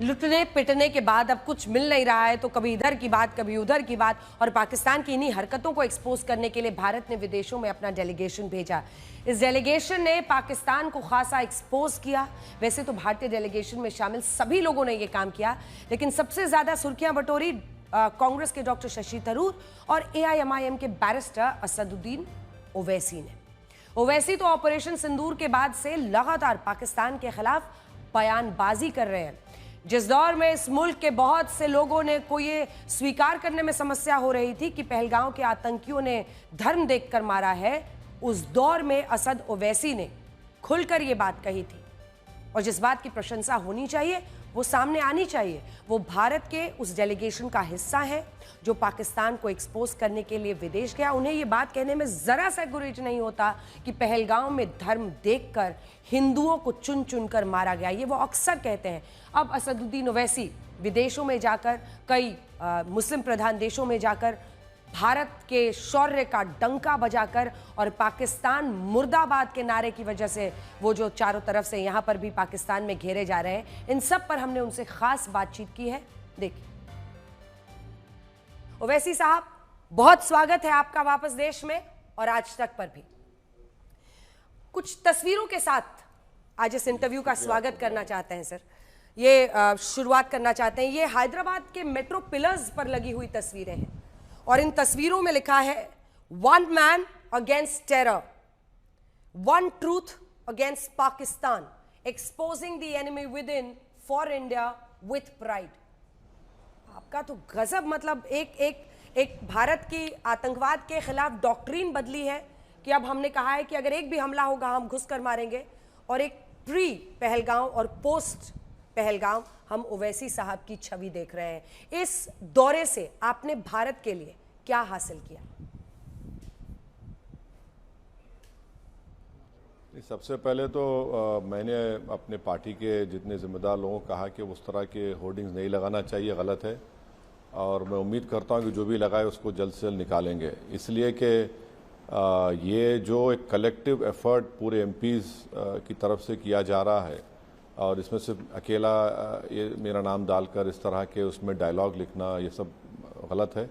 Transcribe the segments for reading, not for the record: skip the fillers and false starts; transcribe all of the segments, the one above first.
लुटने पिटने के बाद अब कुछ मिल नहीं रहा है, तो कभी इधर की बात कभी उधर की बात। और पाकिस्तान की इन्हीं हरकतों को एक्सपोज करने के लिए भारत ने विदेशों में अपना डेलीगेशन भेजा। इस डेलीगेशन ने पाकिस्तान को खासा एक्सपोज किया। वैसे तो भारतीय डेलीगेशन में शामिल सभी लोगों ने यह काम किया, लेकिन सबसे ज्यादा सुर्खियां बटोरी कांग्रेस के डॉक्टर शशि थरूर और एआईएमआईएम के बैरिस्टर असदुद्दीन ओवैसी ने। ओवैसी तो ऑपरेशन सिंदूर के बाद से लगातार पाकिस्तान के खिलाफ बयानबाजी कर रहे हैं। जिस दौर में इस मुल्क के बहुत से लोगों ने को ये स्वीकार करने में समस्या हो रही थी कि पहलगांव के आतंकियों ने धर्म देखकर मारा है, उस दौर में असद ओवैसी ने खुलकर ये बात कही थी। और जिस बात की प्रशंसा होनी चाहिए वो सामने आनी चाहिए। वो भारत के उस डेलीगेशन का हिस्सा है जो पाकिस्तान को एक्सपोज करने के लिए विदेश गया। उन्हें ये बात कहने में जरा सा गुरेज नहीं होता कि पहलगांव में धर्म देखकर हिंदुओं को चुन चुन कर मारा गया, ये वो अक्सर कहते हैं। अब असदुद्दीन ओवैसी विदेशों में जाकर, कई मुस्लिम प्रधान देशों में जाकर भारत के शौर्य का डंका बजाकर और पाकिस्तान मुर्दाबाद के नारे की वजह से वो जो चारों तरफ से यहां पर भी पाकिस्तान में घेरे जा रहे हैं, इन सब पर हमने उनसे खास बातचीत की है। देखिए ओवैसी साहब, बहुत स्वागत है आपका वापस देश में और आज तक पर भी। कुछ तस्वीरों के साथ आज इस इंटरव्यू का स्वागत करना चाहते हैं सर। ये शुरुआत करना चाहते हैं। ये हैदराबाद के मेट्रो पिलर्स पर लगी हुई तस्वीरें हैं और इन तस्वीरों में लिखा है one man against terror, one truth against Pakistan, exposing the enemy with in for India with pride. आपका तो गजब, मतलब एक भारत की आतंकवाद के खिलाफ डॉक्ट्रीन बदली है कि अब हमने कहा है कि अगर एक भी हमला होगा हम घुस कर मारेंगे। और एक प्री पहलगांव और पोस्ट पहलगांव हम ओवैसी साहब की छवि देख रहे हैं। इस दौरे से आपने भारत के लिए क्या हासिल किया? सबसे पहले तो मैंने अपने पार्टी के जितने जिम्मेदार लोगों को कहा कि उस तरह के होर्डिंग्स नहीं लगाना चाहिए, गलत है। और मैं उम्मीद करता हूं कि जो भी लगाए उसको जल्द से जल्द निकालेंगे, इसलिए कि ये जो एक कलेक्टिव एफर्ट पूरे एमपीज़ की तरफ से किया जा रहा है और इसमें सिर्फ अकेला ये मेरा नाम डालकर इस तरह के उसमें डायलॉग लिखना, ये सब गलत है।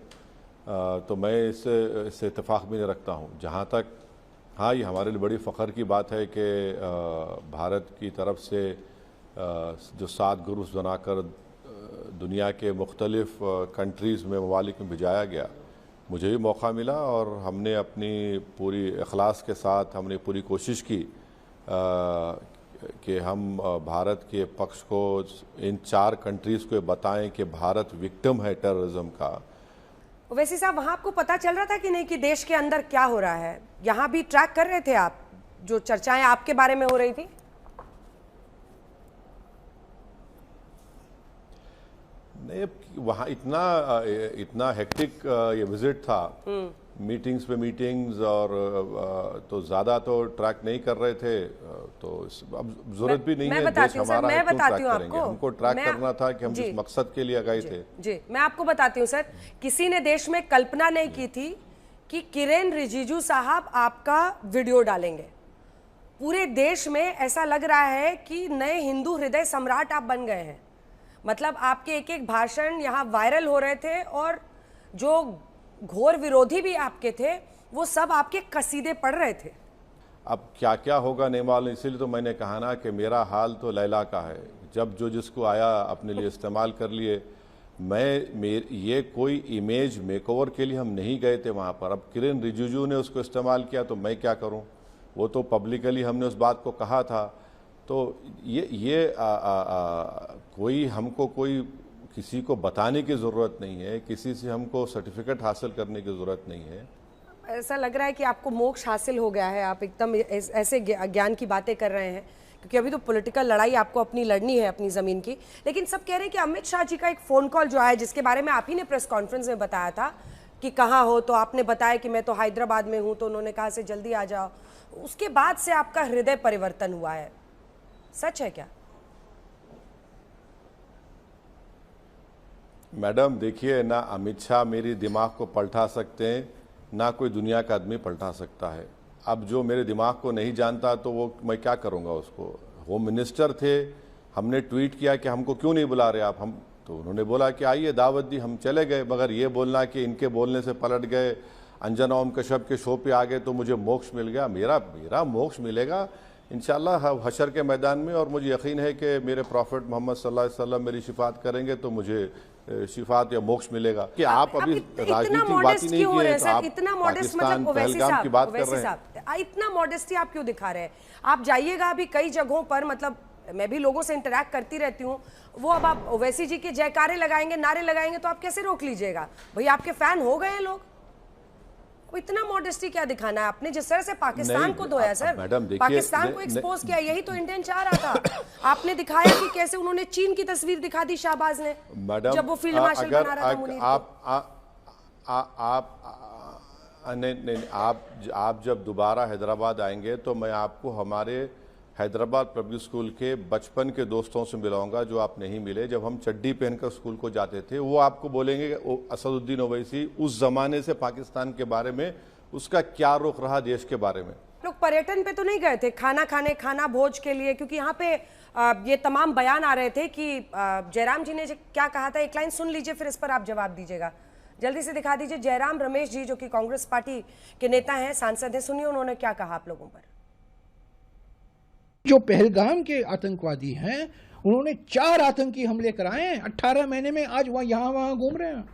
तो मैं इससे इत्तेफाक भी नहीं रखता हूँ। जहाँ तक हाँ, ये हमारे लिए बड़ी फ़ख्र की बात है कि भारत की तरफ से जो 7 ग्रुप्स बनाकर दुनिया के मुख्तलिफ कंट्रीज़ में, ममालिक में भिजाया गया, मुझे भी मौका मिला और हमने अपनी पूरी इखलास के साथ हमने पूरी कोशिश की कि हम भारत के पक्ष को इन 4 कंट्रीज़ को बताएं कि भारत विक्टिम है टेररिज्म का। वैसे साहब, वहां आपको पता चल रहा था कि नहीं कि देश के अंदर क्या हो रहा है? यहां भी ट्रैक कर रहे थे आप जो चर्चाएं आपके बारे में हो रही थी? नहीं, वहाँ इतना हेक्टिक ये विजिट था, मीटिंग्स पे मीटिंग्स, और तो ज़्यादा तो ट्रैक नहीं कर रहे थे। तो अब ज़रूरत भी नहीं है, देश हमारा है, क्यों ट्रैक करेंगे? हमको ट्रैक करना था कि हम जिस मकसद के लिए गए थे। जी, मैं आपको बताती हूँ सर, किसी ने देश में कल्पना नहीं की थी कि किरेन रिजिजू साहब आपका वीडियो डालेंगे। पूरे देश में ऐसा लग रहा है कि नए हिंदू हृदय सम्राट आप बन गए हैं। मतलब आपके एक एक भाषण यहाँ वायरल हो रहे थे और जो घोर विरोधी भी आपके थे वो सब आपके कसीदे पढ़ रहे थे। अब क्या क्या होगा नहीं मालूम, इसीलिए तो मैंने कहा ना कि मेरा हाल तो लैला का है। जब जो जिसको आया अपने लिए इस्तेमाल कर लिए। ये कोई इमेज मेकओवर के लिए हम नहीं गए थे वहाँ पर। अब किरेन रिजिजू ने उसको इस्तेमाल किया तो मैं क्या करूँ? वो तो पब्लिकली हमने उस बात को कहा था। तो ये कोई हमको कोई किसी को बताने की ज़रूरत नहीं है, किसी से हमको सर्टिफिकेट हासिल करने की ज़रूरत नहीं है। ऐसा लग रहा है कि आपको मोक्ष हासिल हो गया है, आप एकदम ऐसे ज्ञान की बातें कर रहे हैं, क्योंकि अभी तो पॉलिटिकल लड़ाई आपको अपनी लड़नी है अपनी ज़मीन की। लेकिन सब कह रहे हैं कि अमित शाह जी का एक फ़ोन कॉल जो आया, जिसके बारे में आप ही ने प्रेस कॉन्फ्रेंस में बताया था कि कहाँ हो, तो आपने बताया कि मैं तो हैदराबाद में हूँ, तो उन्होंने कहा से जल्दी आ जाओ। उसके बाद से आपका हृदय परिवर्तन हुआ है, सच है क्या? मैडम देखिए, ना अमित शाह मेरी दिमाग को पलटा सकते हैं, ना कोई दुनिया का आदमी पलटा सकता है। अब जो मेरे दिमाग को नहीं जानता तो वो मैं क्या करूँगा उसको? होम मिनिस्टर थे, हमने ट्वीट किया कि हमको क्यों नहीं बुला रहे आप, हम तो उन्होंने बोला कि आइए, दावत दी, हम चले गए। मगर ये बोलना कि इनके बोलने से पलट गए, अंजना ओम कश्यप के शो पे आ गए तो मुझे मोक्ष मिल गया, मेरा मोक्ष मिलेगा इंशाल्लाह हशर के मैदान में। और मुझे यकीन है कि मेरे प्रॉफिट मोहम्मद सल्लल्लाहु अलैहि वसल्लम मेरी शिफात करेंगे तो मुझे शिफात या मोक्ष मिलेगा। कि आप अभी राजनीतिक बात ही नहीं की है, तो आप पाकिस्तान पहलगाम की बात कर रहे हैं। इतना मॉडेस्टी आप क्यों दिखा रहे हैं? आप जाइएगा अभी कई जगहों पर, मतलब मैं भी लोगों से इंटरैक्ट करती रहती हूँ, वो अब आप ओवैसी जी के जयकारे लगाएंगे, नारे लगाएंगे तो आप कैसे रोक लीजिएगा? भाई आपके फैन हो गए हैं लोग, इतना मॉडेस्टी क्या दिखाना है? आपने जिस तरह से पाकिस्तान को धोया सर, पाकिस्तान को एक्सपोज किया, यही तो इंडियन चाह रहा था। आपने दिखाया कि कैसे उन्होंने चीन की तस्वीर दिखा दी शाहबाज ने, जब वो फील्ड मार्शल बना रहा था मुनीर को। आप जब दोबारा हैदराबाद आएंगे तो मैं आपको हमारे हैदराबाद पब्लिक स्कूल के बचपन के दोस्तों से मिलाऊंगा जो आप नहीं मिले। जब हम चड्डी पहनकर स्कूल को जाते थे, वो आपको बोलेंगे कि असदुद्दीन ओवैसी उस जमाने से पाकिस्तान के बारे में उसका क्या रुख रहा, देश के बारे में। लोग पर्यटन पे तो नहीं गए थे खाना भोज के लिए? क्योंकि यहाँ पे ये तमाम बयान आ रहे थे कि जयराम जी ने क्या कहा था, एक लाइन सुन लीजिए फिर इस पर आप जवाब दीजिएगा। जल्दी से दिखा दीजिए। जयराम रमेश जी जो कि कांग्रेस पार्टी के नेता हैं, सांसद हैं, सुनिए उन्होंने क्या कहा आप लोगों पर। जो पहलगाम के आतंकवादी हैं, उन्होंने 4 आतंकी हमले कराए हैं 18 महीने में। आज वह यहाँ वहाँ घूम रहे हैं,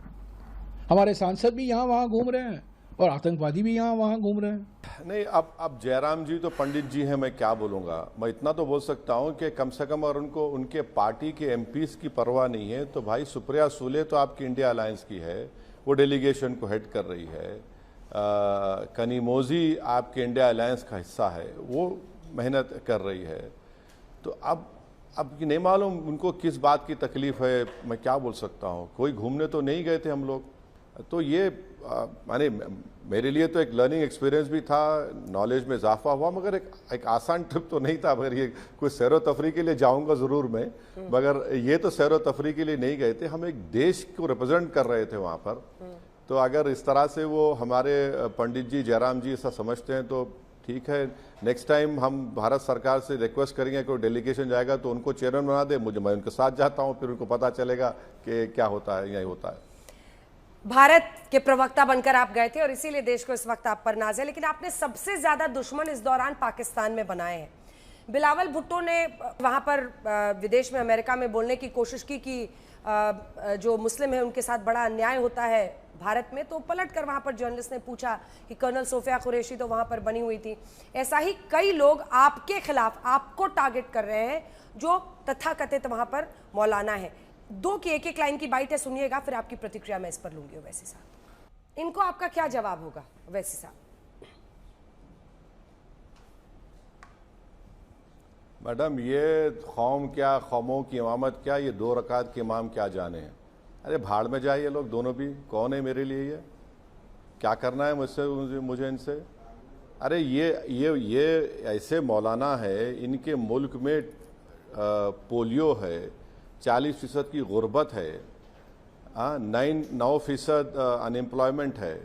हमारे सांसद भी यहाँ वहाँ घूम रहे हैं और आतंकवादी भी यहाँ वहाँ घूम रहे हैं। नहीं, अब जयराम जी तो पंडित जी हैं, मैं क्या बोलूँगा। मैं इतना तो बोल सकता हूँ कि कम से कम और उनको उनके पार्टी के एमपीज की परवाह नहीं है। तो भाई सुप्रिया सुले तो आपकी इंडिया अलायंस की है, वो डेलीगेशन को हेड कर रही है। कनिमोजी आपके इंडिया अलायंस का हिस्सा है, वो मेहनत कर रही है। तो अब नहीं मालूम उनको किस बात की तकलीफ है, मैं क्या बोल सकता हूँ। कोई घूमने तो नहीं गए थे हम लोग, तो ये माने मेरे लिए तो एक लर्निंग एक्सपीरियंस भी था, नॉलेज में इजाफा हुआ, मगर एक आसान ट्रिप तो नहीं था। मगर ये कोई सैर तफरी के लिए जाऊंगा ज़रूर मैं, मगर ये तो सैर तफरी के लिए नहीं गए थे, हम एक देश को रिप्रेजेंट कर रहे थे वहाँ पर। तो अगर इस तरह से वो हमारे पंडित जी जयराम जी ऐसा समझते हैं तो ठीक है। नेक्स्ट टाइम हम भारत सरकार से रिक्वेस्ट करेंगे, कोई डेलीगेशन जाएगा तो उनको चेयरमैन बना दे, मैं उनके साथ जाता हूँ, फिर उनको पता चलेगा कि क्या होता है, यही होता है। भारत के प्रवक्ता बनकर आप गए थे और इसीलिए देश को इस वक्त आप पर नाज है, लेकिन आपने सबसे ज्यादा दुश्मन इस दौरान पाकिस्तान में बनाए हैं। बिलावल भुट्टो ने वहां पर विदेश में अमेरिका में बोलने की कोशिश की कि जो मुस्लिम है उनके साथ बड़ा अन्याय होता है भारत में। तो पलट कर वहां पर जर्नलिस्ट ने पूछा कि कर्नल सोफिया कुरैशी तो वहां पर बनी हुई थी। ऐसा ही कई लोग आपके खिलाफ आपको टारगेट कर रहे हैं जो तथाकथित वहां पर मौलाना है। 2 की एक लाइन की बाइट है, सुनिएगा, फिर आपकी प्रतिक्रिया मैं इस पर लूंगी। ओवैसी साहब, इनको आपका क्या जवाब होगा? ओवैसी साहब। मैडम, ये कौम क्या, कौमों की इमामत क्या, ये 2 रकात के इमाम क्या जाने हैं। अरे भाड़ में जाए ये लोग दोनों भी, कौन है मेरे लिए, ये क्या करना है मुझे इनसे। अरे ये ऐसे मौलाना है, इनके मुल्क में पोलियो है, 40% की गुर्बत है, 9% अनएम्प्लॉयमेंट है,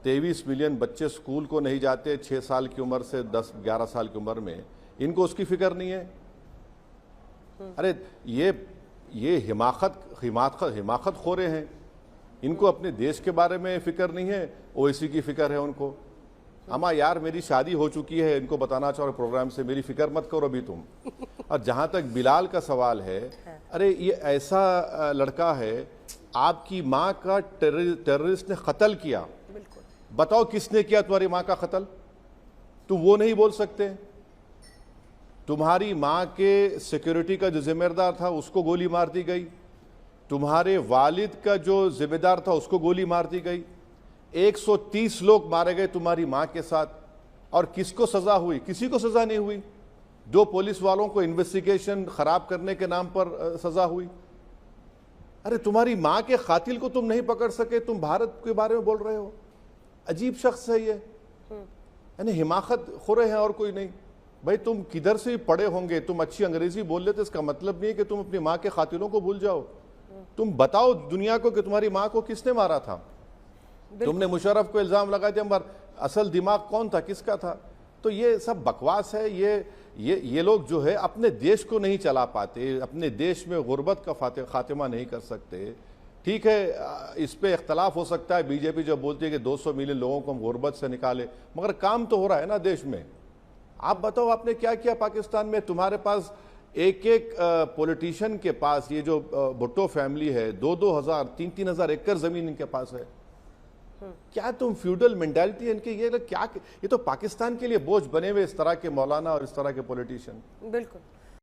23 मिलियन बच्चे स्कूल को नहीं जाते 6 साल की उम्र से 10-11 साल की उम्र में, इनको उसकी फिक्र नहीं है। अरे ये हिमाकत खोरे हैं, इनको अपने देश के बारे में फिक्र नहीं है, ओवैसी की फिक्र है उनको। अम्मा यार मेरी शादी हो चुकी है, इनको बताना चाहो प्रोग्राम से, मेरी फिक्र मत करो अभी तुम। और जहां तक बिलाल का सवाल है, अरे ये ऐसा लड़का है, आपकी माँ का टेररिस्ट ने कत्ल किया, बताओ किसने किया तुम्हारी माँ का कत्ल? तुम वो नहीं बोल सकते। तुम्हारी माँ के सिक्योरिटी का जो जिम्मेदार था उसको गोली मार दी गई, तुम्हारे वालिद का जो जिम्मेदार था उसको गोली मार दी गई, 130 लोग मारे गए तुम्हारी माँ के साथ, और किसको सजा हुई? किसी को सजा नहीं हुई। 2 पुलिस वालों को इन्वेस्टिगेशन खराब करने के नाम पर सजा हुई। अरे तुम्हारी माँ के कातिल को तुम नहीं पकड़ सके, तुम भारत के बारे में बोल रहे हो। अजीब शख्स है ये, यानी हिमाकत खोरे हैं और कोई नहीं। भाई तुम किधर से पढ़े होंगे, तुम अच्छी अंग्रेजी बोल लेते, इसका मतलब नहीं है कि तुम अपनी माँ के कातिलों को भूल जाओ। तुम बताओ दुनिया को कि तुम्हारी माँ को किसने मारा था। तुमने मुशर्रफ को इल्जाम लगा दिया, मगर असल दिमाग कौन था, किसका था? तो ये सब बकवास है। ये लोग जो है अपने देश को नहीं चला पाते, अपने देश में गुर्बत का खात्मा नहीं कर सकते। ठीक है, इस पे इख्तलाफ हो सकता है, बीजेपी जो बोलती है कि 200 मिलियन लोगों को हम गुर्बत से निकाले, मगर काम तो हो रहा है ना देश में। आप बताओ आपने क्या किया पाकिस्तान में? तुम्हारे पास एक एक पॉलिटिशियन के पास, ये जो भुट्टो फैमिली है, 2-2 हजार 3-3 हजार एकड़ जमीन इनके पास है। क्या तुम फ्यूडल मेंटालिटी इनके, ये क्या, ये तो पाकिस्तान के लिए बोझ बने हुए इस तरह के मौलाना और इस तरह के पॉलिटिशियन। बिल्कुल।